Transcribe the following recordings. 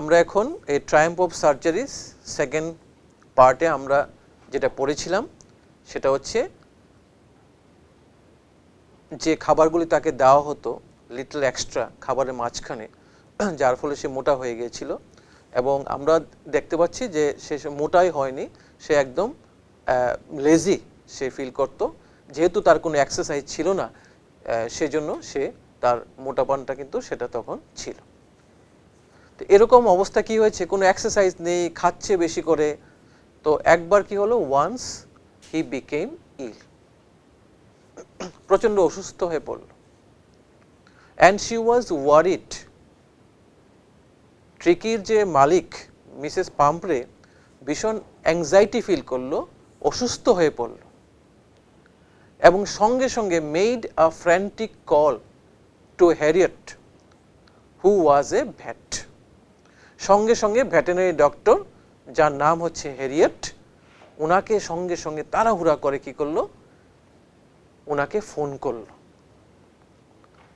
আমরা এখন এই ট্রায়াম্ফ অফ সার্জারিস সেকেন্ড পার্টে আমরা যেটা পড়েছিলাম সেটা হচ্ছে যে খাবারগুলি তাকে দেওয়া হতো লিটল এক্সট্রা খাবারের মাঝখানে, যার ফলে সে মোটা হয়ে গিয়েছিল এবং আমরা দেখতে পাচ্ছি যে সে মোটাই হয়নি, সে একদম লেজি সে ফিল করতো, যেহেতু তার কোনো এক্সারসাইজ ছিল না সেজন্য সে তার মোটাপনটা কিন্তু সেটা তখন ছিল। তো এরকম অবস্থা কি হয়েছে, কোনো এক্সারসাইজ নেই, খাচ্ছে বেশি করে, তো একবার কি হলো, ওয়ান্স হি বিকেম ইল, প্রচণ্ড অসুস্থ হয়ে পড়ল। অ্যান্ড শি ওয়াজ ওয়ারিড, ট্রিকির যে মালিক মিসেস পাম্পরে ভীষণ অ্যাংজাইটি ফিল করলো, অসুস্থ হয়ে পড়ল এবং সঙ্গে সঙ্গে made a frantic call to Harriet who was a vet, সঙ্গে সঙ্গে ভেটেরিনারি ডক্টর যার নাম হচ্ছে হ্যারিয়েট, ওনাকে সঙ্গে সঙ্গে তাড়াহুড়া করে কি করলো, ওনাকে ফোন করলো,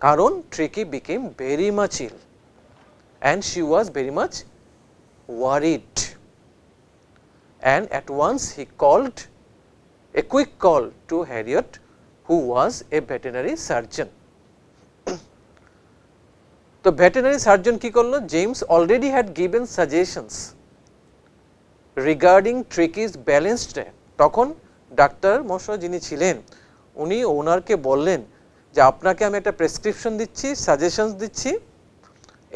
কারণ Tricki became very much ill and she was very much worried, and at once he called a quick call to Harriet who was a veterinary surgeon. তো veterinary surgeon কি করলো, James already had given suggestions regarding Tricky's balanced diet, তখন doctor মশাই যিনি ছিলেন উনি ওনারকে বললেন যে আপনাকে আমি একটা প্রেসক্রিপশন দিচ্ছি, সাজেশনস দিচ্ছি,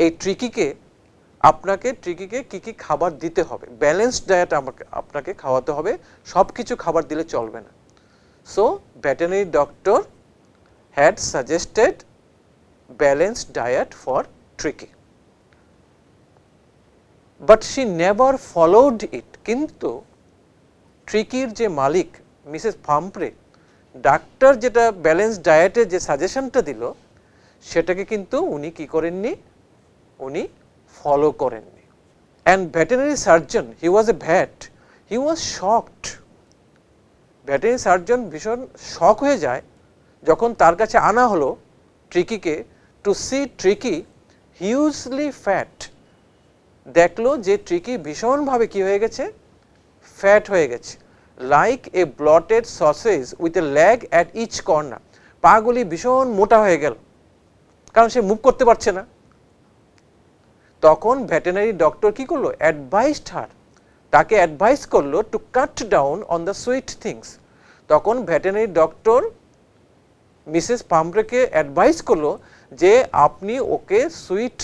এই ট্রিকিকে আপনাকে ট্রিকিকে কী কী খাবার দিতে হবে, ব্যালেন্সড ডায়েট আপনাকে খাওয়াতে হবে, সব কিছু খাবার দিলে চলবে না। So veterinary doctor had suggested balanced diet for Tricki, but she never followed it, কিন্তু ট্রিকির যে মালিক মিসেস পাম্পরে ডাক্তার যেটা ব্যালেন্সড ডায়েটের যে সাজেশনটা দিল সেটাকে কিন্তু উনি কি করেননি, উনি ফলো করেননি। And veterinary surgeon, he was a vet, he was shocked, veterinary surgeon ভীষণ শক হয়ে যায় যখন তার কাছে আনা হলো ট্রিকিকে, to see Tricki hugely fat, দেখলো যে ট্রিকি ভীষণভাবে কি হয়ে গেছে, ফ্যাট হয়ে গেছে, like a bloated sausage with a leg at each corner, পাগুলি ভীষণ মোটা হয়ে গেল কারণ সে মুভ করতে পারছে না। তখন ভেটেরিনারি ডক্টর কি করলো, অ্যাডভাইসড হার, তাকে অ্যাডভাইস করলো to cut down on the sweet things, তখন ভেটেরিনারি ডক্টর মিসেস পাম্পরেকে অ্যাডভাইস করলো যে আপনি ওকে সুইট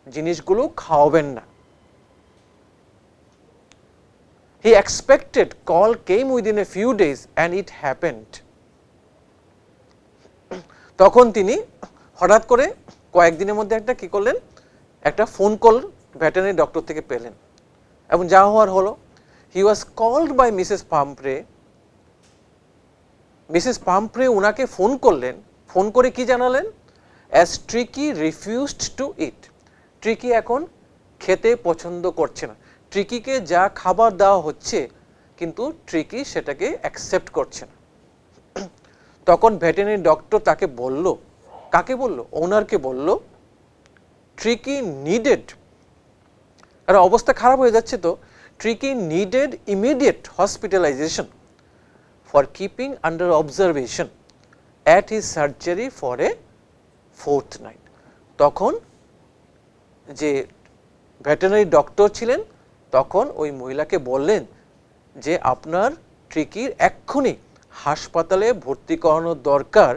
জিনিসগুলো খাওয়াবেন না। He expected call came within a few days and it happened, তখন তিনি হঠাৎ করে কয়েকদিনের মধ্যে একটা কি করলেন, একটা ফোন কল ভেটেরিনারি ডক্টর থেকে পেলেন এবং যা হওয়ার হলো। He was called by Mrs Pumphrey, Mrs Pumphrey ওনাকে ফোন করলেন, ফোন করে কি জানালেন, as Tricki refused to eat, Tricki এখন খেতে পছন্দ করছে না, ট্রিকিকে যা খাবার দেওয়া হচ্ছে কিন্তু ট্রিকি সেটাকে অ্যাকসেপ্ট করছে না। তখন ভেটেরিনারি ডক্টর তাকে বলল, কাকে বলল, ওনারকে বলল, ট্রিকি নিডেড, আর অবস্থা খারাপ হয়ে যাচ্ছে, তো Tricki needed immediate hospitalisation for keeping under observation at his surgery for a fortnight. তখন যে ভেটেরিনারি ডক্টর ছিলেন তখন ওই মহিলাকে বললেন যে আপনার ট্রিকির এক্ষুনি হাসপাতালে ভর্তি করানোর দরকার,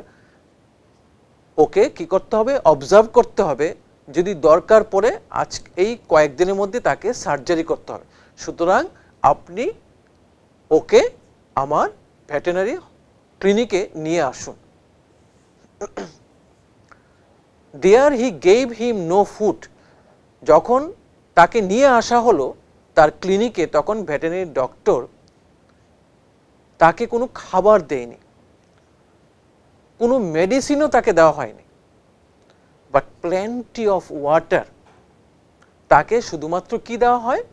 ওকে কি করতে হবে, অবজার্ভ করতে হবে, যদি দরকার পড়ে আজ এই কয়েকদিনের মধ্যে তাকে সার্জারি করতে হবে, সুতরাং আপনি ওকে আমার ভেটেরিনারি ক্লিনিকে নিয়ে আসুন। There he gave him no food, যখন তাকে নিয়ে আসা হলো তার ক্লিনিকে তখন ভেটেরিনারি ডক্টর তাকে কোনো খাবার দেয়নি, কোনো মেডিসিনও তাকে দেওয়া হয়নি, বাট প্লেন্টি অফ ওয়াটার, তাকে শুধুমাত্র কি দেওয়া হয়,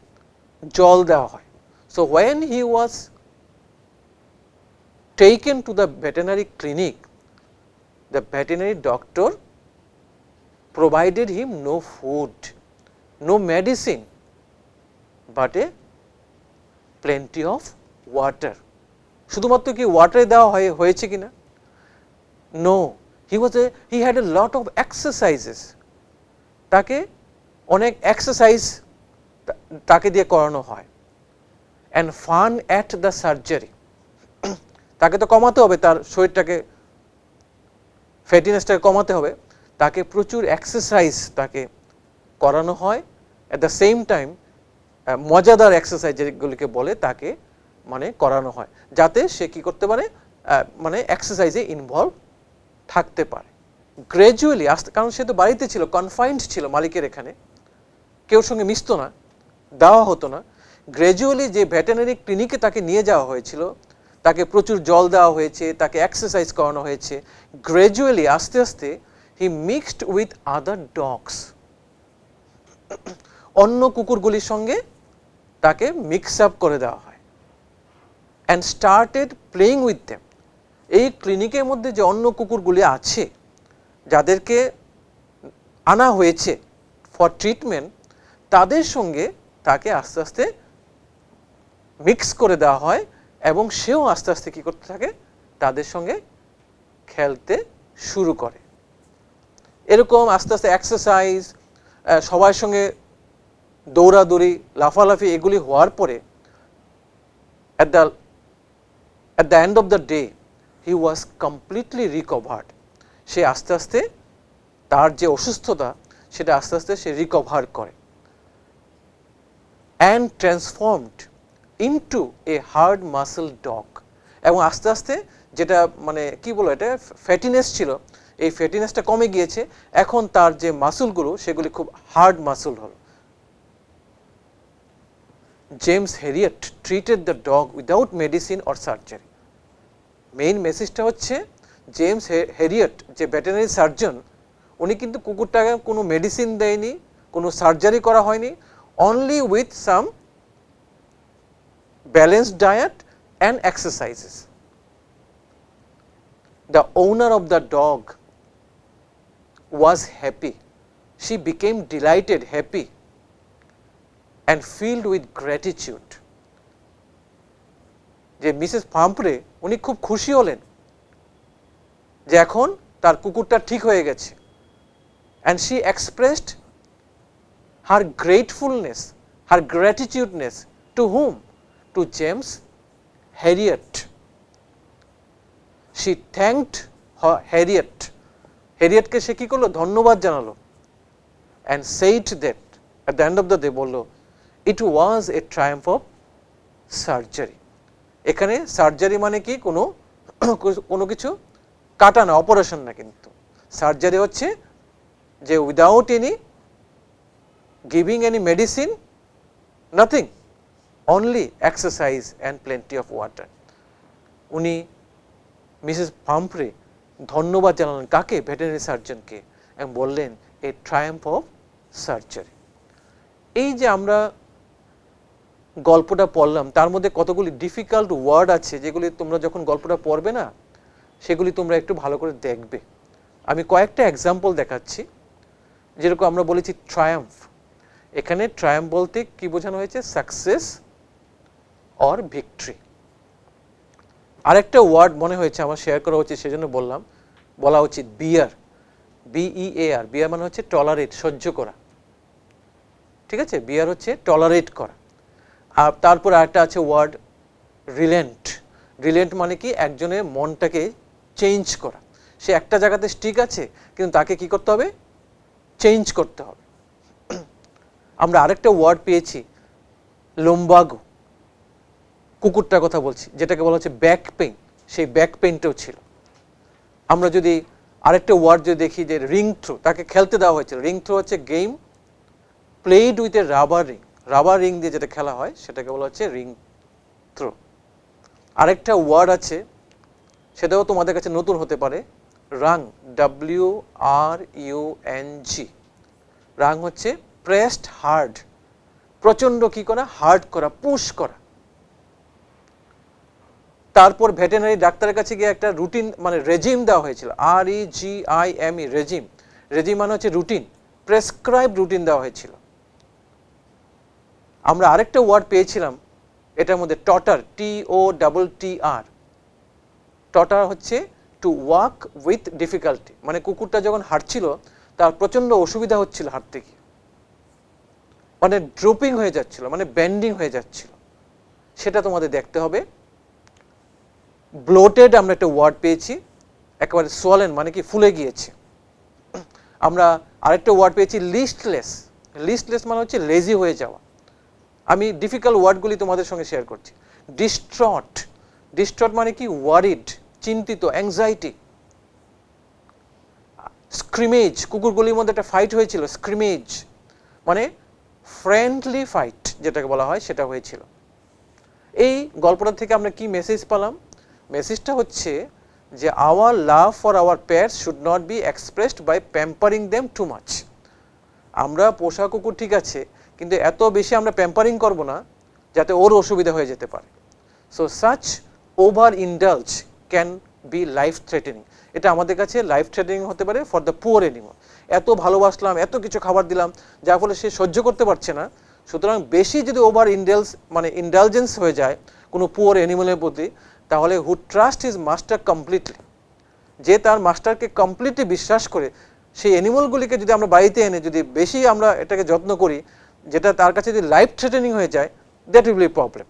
জল দেওয়া হয়। So when he was taken to the veterinary clinic, the veterinary doctor provided him no food, no medicine, but a plenty of water. শুধুমাত্র কি ওয়াটারে দেওয়া হয়েছে কিনা? No, he had a lot of exercises. তাকে অনেক এক্সারসাইজ তাকে দিয়ে করানো হয়। And fun at the surgery, তাকে তো কমাতে হবে, তার শরীরটাকে ফ্যাটিনেসটাকে কমাতে হবে, তাকে প্রচুর এক্সারসাইজ তাকে করানো হয়। অ্যাট দ্য সেম টাইম মজাদার এক্সারসাইজ যেগুলিকে বলে তাকে মানে করানো হয়, যাতে সে কি করতে পারে, মানে এক্সারসাইজে ইনভলভ থাকতে পারে। গ্র্যাজুয়ালি কারণ সে তো বাড়িতে ছিল, কনফাইন্ড ছিল মালিকের এখানে, কেউ সঙ্গে মিশতো না, দেওয়া হতো না। গ্র্যাজুয়ালি যে ভেটেরিনারি ক্লিনিকে তাকে নিয়ে যাওয়া হয়েছিল, তাকে প্রচুর জল দেওয়া হয়েছে, তাকে এক্সারসাইজ করানো হয়েছে। গ্র্যাজুয়ালি আস্তে আস্তে হি মিক্সড উইথ আদার ডগস, অন্য কুকুরগুলির সঙ্গে তাকে মিক্স আপ করে দেওয়া হয়। And started playing with them. এই ক্লিনিকের মধ্যে যে অন্য কুকুরগুলি আছে, যাদেরকে আনা হয়েছে ফর ট্রিটমেন্ট, তাদের সঙ্গে তাকে আস্তে আস্তে মিক্স করে দেওয়া হয় এবং সেও আস্তে আস্তে কী করতে থাকে, তাদের সঙ্গে খেলতে শুরু করে। এরকম আস্তে আস্তে এক্সারসাইজ, সবার সঙ্গে দৌড়াদৌড়ি, লাফালাফি এগুলি হওয়ার পরে at the end of the day he was completely recovered. সে আস্তে আস্তে তার যে অসুস্থতা সেটা আস্তে আস্তে সে রিকভার করে। and transformed into a hard muscle dog, এবং আস্তে আস্তে যেটা মানে কি বলো, এটা ফ্যাটিনেস ছিল, এই ফ্যাটিনেসটা কমে গিয়েছে, এখন তার যে মাসুলগুলো সেগুলি খুব হার্ড মাসুল হলো। James Herriot treated the dog without medicine or surgery. Main মেসেজটা হচ্ছে জেমস হেরিয়েট যে ভেটেরিনারি সার্জন, উনি কিন্তু কুকুরটাকে কোনো মেডিসিন দেয়নি, কোনো সার্জারি করা হয়নি, only with some balanced diet and exercises. The owner of the dog was happy. She became delighted, happy, and filled with gratitude. যে মিসেস পাম্পরে উনি খুব খুশি হলেন যে এখন তার কুকুরটা ঠিক হয়ে গেছে। and she expressed her gratefulness, her gratitudeness to whom? To James Herriot. She thanked her Herriot-কে সে কি করলো, ধন্যবাদ জানালো। and said that at the end of the day বললো, it was a triumph of surgery. এখানে সার্জারি মানে কি, কোনো কিছু কাটা না, অপারেশন না, কিন্তু সার্জারি হচ্ছে যে without any giving any medicine, nothing, only exercise and plenty of water. উনি মিসেস পাম্পরে ধন্যবাদ জানালেন কাকে, ভেটেরিনারি সার্জনকে, এবং বললেন এ ট্রায়াম্ফ অফ সার্জারি। এই যে আমরা গল্পটা পড়লাম, তার মধ্যে কতগুলি ডিফিকাল্ট ওয়ার্ড আছে, যেগুলি তোমরা যখন গল্পটা পড়বে না, সেগুলি তোমরা একটু ভালো করে দেখবে। আমি কয়েকটা এক্সাম্পল দেখাচ্ছি। যেরকম আমরা বলেছি ট্রায়াম্ফ, এখানে ট্রায়াম্ফ বলতে কি বোঝানো হয়েছে, সাকসেস অর ভিক্টরি। আরেকটা ওয়ার্ড মনে হয়েছে আমার শেয়ার করা উচিত, সেজন্য বলা উচিত বিয়ার, BEAR। বিয়ার মানে হচ্ছে টলারেট, সহ্য করা, ঠিক আছে, বিয়ার হচ্ছে টলারেট করা। আর তারপর আরেকটা আছে ওয়ার্ড রিলেন্ট। রিলেন্ট মানে কি, একজনের মনটাকে চেঞ্জ করা, সে একটা জায়গাতে স্টিক আছে কিন্তু তাকে কি করতে হবে, চেঞ্জ করতে হবে। আমরা আরেকটা ওয়ার্ড পেয়েছি লম্বাগো, কুকুরটার কথা বলছি, যেটাকে বলা হচ্ছে ব্যাক পেইন, সেই ব্যাক পেইনটাও ছিল। আমরা যদি আরেকটা ওয়ার্ড যদি দেখি যে রিং থ্রো, তাকে খেলতে দেওয়া হয়েছিল। রিং থ্রো হচ্ছে game played with a rubber ring, rubber ring দিয়ে যেটা খেলা হয় সেটাকে বলা হচ্ছে রিং থ্রো। আরেকটা ওয়ার্ড আছে, সেটাও তোমাদের কাছে নতুন হতে পারে, রাং, WRUNG। রাং হচ্ছে প্রেসড হার্ড, প্রচন্ড কি করা, হার্ড করা, পুশ করা। তারপর ভেটেরিনারি ডাক্তারের কাছে গিয়ে একটা রুটিন মানে রেজিম দেওয়া হয়েছিল, REGIME, রেজিম। রেজিম মানে হচ্ছে রুটিন, প্রেসক্রাইব রুটিন দেওয়া হয়েছিল। আমরা আরেকটা ওয়ার্ড পেয়েছিলাম এটার মধ্যে টটার, TOTTR। টটার হচ্ছে টু ওয়াক উইথ ডিফিকাল্টি, মানে কুকুরটা যখন হাঁটছিল তার প্রচন্ড অসুবিধা হচ্ছিল হাঁটতে গিয়ে, মানে ড্রপিং হয়ে যাচ্ছিল, মানে বেন্ডিং হয়ে যাচ্ছিল, সেটা তোমাদের দেখতে হবে। ব্লোটেড আমরা একটা ওয়ার্ড পেয়েছি, একেবারে সোয়ালেন মানে কি ফুলে গিয়েছে। আমরা আরেকটা ওয়ার্ড পেয়েছি লিস্টলেস। লিস্টলেস মানে হচ্ছে লেজি হয়ে যাওয়া। আমি ডিফিকাল্ট ওয়ার্ডগুলি তোমাদের সঙ্গে শেয়ার করছি। ডিস্ট্রট, ডিস্ট্রট মানে কি ওয়ারিড, চিন্তিত, অ্যাংজাইটি। স্ক্রিমেজ, কুকুরগুলির মধ্যে একটা ফাইট হয়েছিল, স্ক্রিমেজ মানে ফ্রেন্ডলি ফাইট যেটাকে বলা হয় সেটা হয়েছিল। এই গল্পটা থেকে আমরা কি মেসেজ পেলাম? মেসেজটা হচ্ছে যে our love for our pets should not be expressed by pampering them too much. আমরা পোষা কুকুর ঠিক আছে, কিন্তু এত বেশি আমরা প্যাম্পারিং করব না যাতে ওর অসুবিধা হয়ে যেতে পারে। So such over indulge can be life threatening. এটা আমাদের কাছে লাইফ থ্রেটেনিং হতে পারে ফর দ্য পুয়ার অ্যানিমাল। এত ভালোবাসলাম, এত কিছু খাবার দিলাম, যার ফলে সে সহ্য করতে পারছে না। সুতরাং বেশি যদি ওভার ইন্ডালজেন্স হয়ে যায় কোনো পুয়ার অ্যানিমালের প্রতি, তাহলে হু ট্রাস্ট হিজ মাস্টার কমপ্লিটলি, যে তার মাস্টারকে কমপ্লিটলি বিশ্বাস করে সেই অ্যানিমালগুলিকে যদি আমরা বাড়িতে এনে যদি বেশি আমরা এটাকে যত্ন করি, যেটা তার কাছে যদি লাইফ থ্রেটেনিং হয়ে যায়, that will be problem.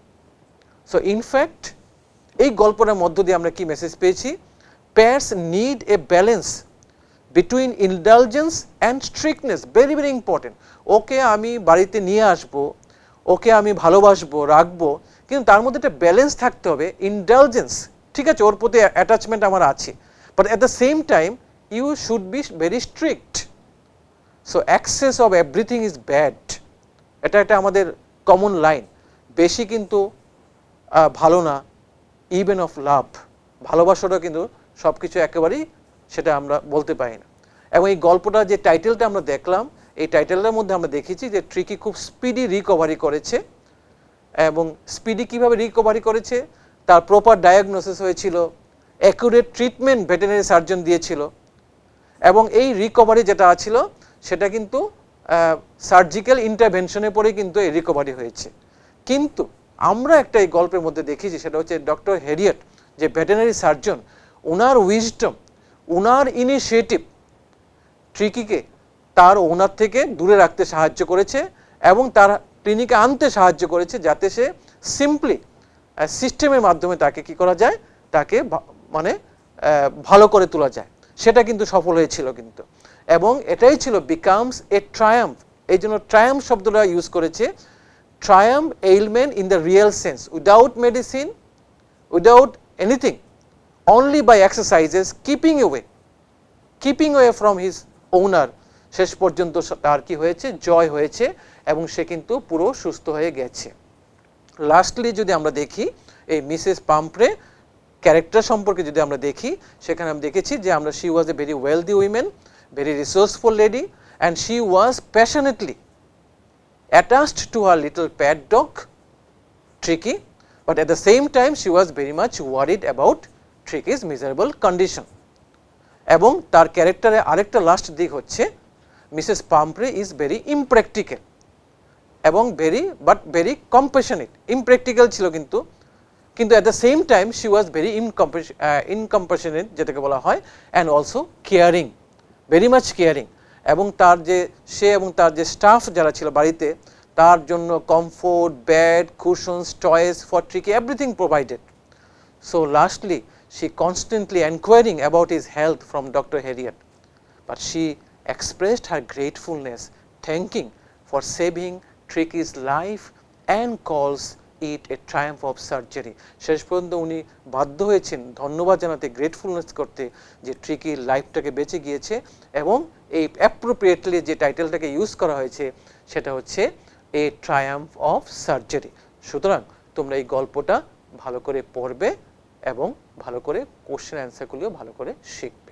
So in fact এই গল্পটার মধ্য দিয়ে আমরা কি মেসেজ পেয়েছি? Pets need a balance between indulgence and strictness, very very important. Okay আমি বাড়িতে নিয়ে আসবো, ওকে আমি ভালোবাসবো, রাখবো, কিন্তু তার মধ্যে একটা ব্যালেন্স থাকতে হবে। ইন্ডালজেন্স ঠিক আছে, ওর প্রতি অ্যাটাচমেন্ট আমার আছে, but at the same time you should be very strict. So excess of everything is bad, এটা একটা আমাদের কমন লাইন। বেশি কিন্তু ভালো না, ইভেন অফ লাভ, ভালোবাসাটা কিন্তু সব কিছু একেবারেই সেটা আমরা বলতে পারি না। এবং এই গল্পটা যে টাইটেলটা আমরা দেখলাম, এই টাইটেলটার মধ্যে আমরা দেখেছি যে ট্রিকি খুব স্পিডি রিকভারি করেছে। এবং স্পিডি কীভাবে রিকভারি করেছে, তার প্রপার ডায়াগনোসিস হয়েছিল, অ্যাকুরেট ট্রিটমেন্ট ভেটেরিনারি সার্জন দিয়েছিল, এবং এই রিকভারি যেটা ছিল সেটা কিন্তু সার্জিক্যাল ইন্টারভেনশনের পরেই কিন্তু এই রিকভারি হয়েছে। কিন্তু আমরা একটা এই গল্পের মধ্যে দেখেছি, সেটা হচ্ছে ডক্টর হেরিয়েট যে ভেটেরিনারি সার্জন, ওনার উইজডম, ওনার ইনিশিয়েটিভ ট্রিকিকে তার ওনার থেকে দূরে রাখতে সাহায্য করেছে এবং তার ক্লিনিকে আনতে সাহায্য করেছে, যাতে সে সিম্পলি সিস্টেমের মাধ্যমে তাকে কি করা যায়, তাকে মানে ভালো করে তোলা যায়। সেটা কিন্তু সফল হয়েছিল কিন্তু, এবং এটাই ছিল বিকামস এ ট্রায়াম্ফ। এই জন্য ট্রায়াম্ফ শব্দটা ইউজ করেছে, triumph ailment in the real sense, without medicine, without anything, only by exercises, keeping way from his owner. শেষ পর্যন্ত তার কি হয়েছে, জয় হয়েছে, এবং সে কিন্তু পুরো সুস্থ হয়ে গেছে। লাস্টলি যদি আমরা দেখি এই মিসেস পাম্পরে ক্যারেক্টার সম্পর্কে যদি আমরা দেখি, সেখানে আমি দেখেছি যে আমরা she was a very wealthy women, very resourceful lady, and she was passionately attached to her little pet dog Tricky, but at the same time she was very much worried about Tricky's miserable condition. এবং তার ক্যারেক্টারে আরেকটা last দিক হচ্ছে Mrs Pumphrey is very impractical এবং very compassionate. Impractical ছিল কিন্তু at the same time she was very incompassionate যেটাকে বলা হয়, and also caring, very much caring. এবং তার যে স্টাফ যারা ছিল বাড়িতে, তার জন্য comfort, bed, cushions, toys for Tricki, everything provided. So lastly she constantly inquiring about his health from Dr. Harriet, but she expressed her gratefulness, thanking for saving Tricky's life and calls it a triumph of surgery. শেষ পর্যন্ত উনি বাধ্য হয়েছেন ধন্যবাদ জানাতে, gratefulness করতে, যে ট্রিকির লাইফটাকে বেঁচে গিয়েছে। এবং এই অ্যাপ্রোপ্রিয়েটলি যে টাইটেলটাকে ইউজ করা হয়েছে সেটা হচ্ছে এ ট্রায়াম্ফ অফ সার্জারি। সুতরাং তোমরা এই গল্পটা ভালো করে পড়বে এবং ভালো করে কোশ্চেন অ্যান্সারগুলিও ভালো করে শিখবে।